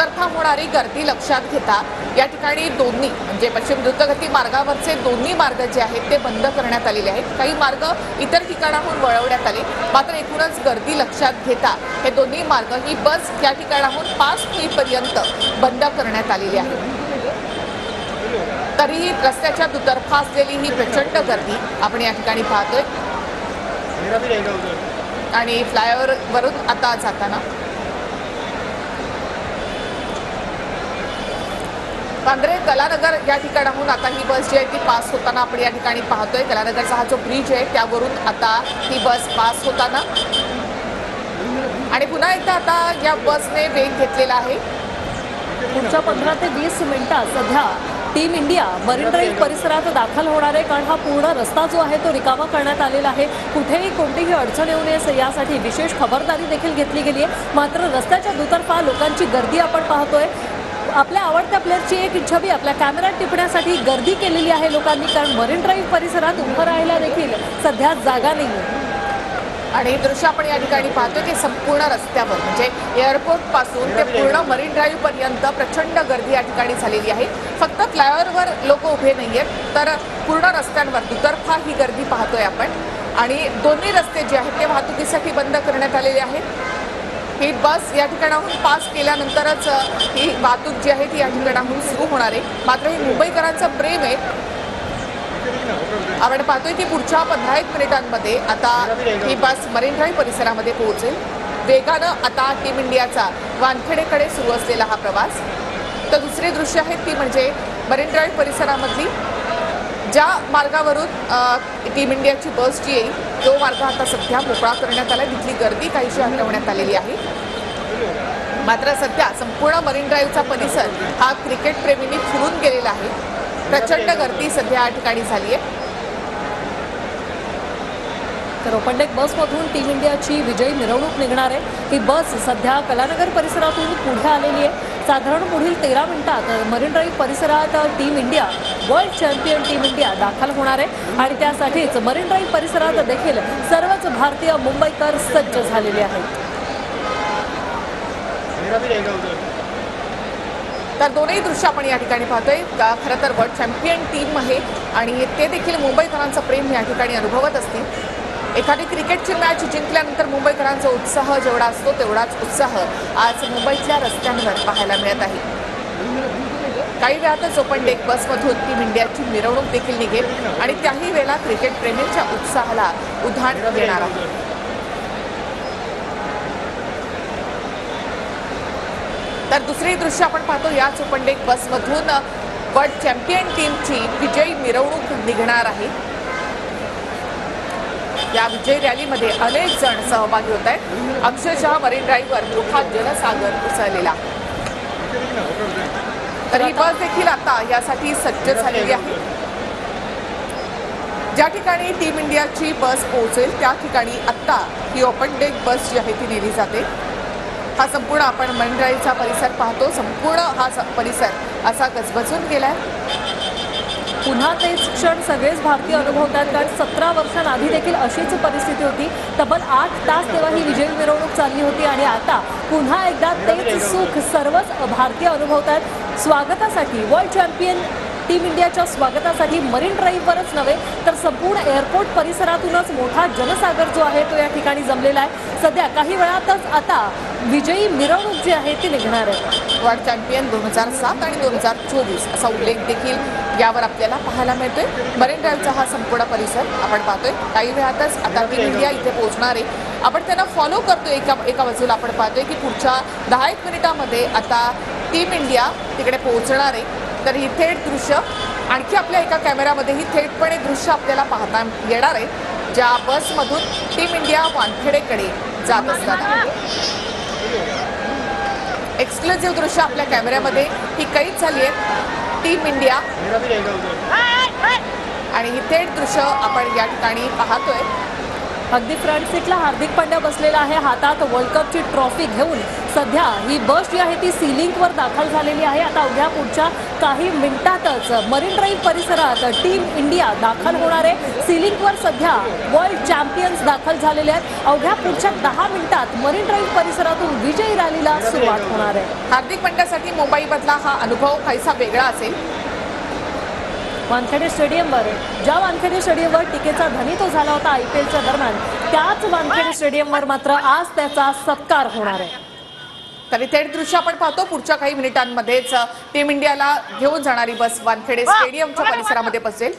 दुतर्फा होणारी गर्दी लक्षात घेता या ठिकाणी दोन्ही म्हणजे पश्चिम द्रुतगती मार्गावरचे दोन्ही मार्ग जे आहेत ते बंद करण्यात आलेले आहेत। काही मार्ग इतर ठिकाणाहून वळवण्यात आले, मात्र एकूणच गर्दी लक्षात घेता हे दोन्ही मार्ग ही बस या ठिकाणाहून पास होईपर्यंत बंद करण्यात आलेली आहे। तरीही रस्त्याच्या दुतर्फा असलेली ही प्रचंड गर्दी आपण या ठिकाणी पाहतोय आणि फ्लायओव्हर वरून आता जाताना वांद्रे कलानगर या ठिकाणाहून आता ही बस जी आहे ती पास होताना आपण या ठिकाणी पाहतोय। कलानगरचा हा जो ब्रिज आहे त्यावरून आता ही बस पास होताना आणि पुन्हा एकदा आता या बसने वेग घेतलेला आहे। पुढच्या 15 ते 20 मिनिटात सध्या टीम इंडिया मरीन ड्राईव्ह परिसरात दाखल होणार आहे, कारण हा पूर्ण रस्ता जो आहे तो रिकामा करण्यात आलेला आहे। कुठेही कोणतीही अडचण येऊ नये यासाठी विशेष खबरदारी देखील घेतली गेली आहे। मात्र रस्त्याच्या दुतर्फा लोकांची गर्दी आपण पाहतोय। आपल्या आवडत्या प्लेयरची एक छबी आपल्या कॅमेऱ्यात टिपण्यासाठी गर्दी केलेली आहे लोकांनी, कारण मरीन ड्राईव्ह परिसरात उभं राहायला देखील सध्या जागा नाही आहे। आणि दृश्य आपण या ठिकाणी पाहतोय की संपूर्ण रस्त्यावर म्हणजे एअरपोर्ट पासून ते पूर्ण मरीन ड्राईव्ह पर्यंत प्रचंड गर्दी या ठिकाणी झालेली आहे। फक्त फ्लायओव्हरवर लोक उभे नाहीयेत, तर पूर्ण रस्त्यांवर दुतर्फा ही गर्दी पाहतोय आपण आणि दोन्ही रस्ते जे आहेत ते वाहतुकीसाठी बंद करण्यात आलेले आहेत। ही बस या ठिकाणाहून पास केल्यानंतरच ही वाहतूक जी आहे ती या ठिकाणाहून सुरू होणार आहे। मात्र हे मुंबईकरांचं प्रेम आहे। आपण पाहतोय की पुढच्या 15-1 मिनिटांमध्ये आता ही बस मरीन ड्राईव्ह परिसरामध्ये पोहोचेल। वेगानं आता टीम इंडियाचा वानखेडेकडे सुरू असलेला हा प्रवास। तर दुसरे दृश्य आहे ती म्हणजे मरीन ड्राईव्ह परिसरामधली ज्या मार्गावरून टीम इंडियाची बस जी येईल तो मार्ग आता सध्या मोकळा करण्यात आला। तिथली गर्दी काहीशी हटवण्यात आलेली आहे। मात्र सध्या संपूर्ण मरीन ड्राईव्हचा परिसर हा क्रिकेट प्रेमींनी फुरून गेलेला आहे। प्रचंड गर्दी सध्या या ठिकाणी झाली आहे। तर ओपन डेक बसमधून टीम इंडियाची विजयी मिरवणूक निघणार आहे। ही बस सध्या कलानगर परिसरातून पुढे आलेली आहे। साधारण पुढील 13 मिनिटात मरीन ड्राईव्ह परिसरात team India world champion team India दाखल होणार आहे आणि त्यासाठीच मरीन ड्राईव्ह परिसरात देखील सर्वच भारतीय मुंबईकर सज्ज झालेले आहेत। तर दोन्ही दृश्य आपण या ठिकाणी पाहतोय। खरं तर वर्ल्ड चॅम्पियन टीम आहे आणि ते देखील मुंबईकरांचं प्रेम या ठिकाणी अनुभवत असतील। एखादी क्रिकेटची मॅच जिंकल्यानंतर मुंबईकरांचा उत्साह जेवढा असतो तेवढाच उत्साह आज मुंबईतल्या रस्त्यांवर पाहायला मिळत आहे। काही वेळातच ओपन डेक बसमधून टीम इंडियाची मिरवणूक देखील निघेल आणि त्याही वेळेला क्रिकेट प्रेमींच्या उत्साहाला उधाण देणार आहे। तर दुसरे दृश्य आपण पाहतो याच ओपन डेक बसमधून वर्ल्ड चॅम्पियन टीमची विजयी मिरवणूक निघणार आहे। या विजयी रॅलीमध्ये अनेक जण सहभागी होत आहेत। अक्षरशः मरीन ड्राईव्हवर मोठा जनसागर उसळलेला। तर ही बस देखील आता यासाठी सज्ज झालेली आहे। ज्या ठिकाणी टीम इंडियाची बस पोहोचेल त्या ठिकाणी आता ही ओपन डेक बस जी आहे ती नेली जाते। हा संपूर्ण आपण मरीन ड्राईव्हचा परिसर पाहतो। संपूर्ण हा परिसर असा गजबजून गेलाय। पुन्हा तेच क्षण सगळेच भारतीय अनुभवतात, कारण 17 वर्षांआधी देखील अशीच परिस्थिती होती। तब्बल 8 तास तेव्हा ही विजयी मिरवणूक चालली होती आणि आता पुन्हा एकदा तेच सुख सर्वच भारतीय अनुभवतात। स्वागतासाठी वर्ल्ड चॅम्पियन टीम इंडियाच्या स्वागतासाठी मरीन ड्राईव्हवरच नव्हे तर संपूर्ण एअरपोर्ट परिसरातूनच मोठा जनसागर जो आहे तो या ठिकाणी जमलेला आहे। सध्या काही वेळातच आता विजयी मिरवणूक जी आहे ती निघणार आहे। वर्ल्ड चॅम्पियन 2007 आणि 2024 असा उल्लेख देखील यावर आपल्याला पाहायला मिळतोय। मरीन ड्राईव्हचा हा संपूर्ण परिसर आपण पाहतोय। काही वेळातच आता टीम इंडिया इथे पोहोचणार आहे। आपण त्यांना फॉलो करतोय। एका बाजूला आपण पाहतोय की पुढच्या 10-1 मिनिटांमध्ये आता टीम इंडिया तिकडे पोहोचणार आहे। तर ही थेट दृश्य आणखी आपल्या एका कॅमेऱ्यामध्ये ही थेटपणे दृश्य आपल्याला पाहता येणार आहे, ज्या बसमधून टीम इंडिया वानखेडेकडे जात असताना। एक्सक्लुझिव्ह दृश्य आपल्या कॅमेऱ्यामध्ये ही कैद झाली आहे टीम इंडिया आणि ही थेट दृश्य आपण या ठिकाणी पाहतोय। अगदी फ्रंट सीटला हार्दिक पांड्या बसलेला आहे, हातात वर्ल्ड कपची ट्रॉफी घेऊन सध्या ही बस जी आहे ती सी लिंकवर दाखल झालेली आहे। आता अवघ्या पुढच्या काही मिनिटातच मरीन ड्राईव्ह परिसरात टीम इंडिया दाखल होणार आहे। सी लिंकवर सध्या वर्ल्ड चॅम्पियन्स दाखल झालेले आहेत। अवघ्या पुढच्या 10 मिनिटात मरीन ड्राईव्ह परिसरातून विजयी रॅलीला सुरुवात होणार आहे। हार्दिक पंड्यासाठी मुंबईमधला हा अनुभव काहीसा वेगळा असेल। वानखेडे स्टेडियमवर ज्या वानखेडे स्टेडियमवर टीकेचा धनी तो झाला होता IPLच्या दरम्यान, त्याच वानखेडे स्टेडियमवर मात्र आज त्याचा सत्कार होणार आहे। तरी थेट दृश्य आपण पाहतो, पुढच्या काही मिनिटांमध्येच टीम इंडियाला घेऊन जाणारी बस वानखेडे स्टेडियमच्या परिसरामध्ये पोहोचेल।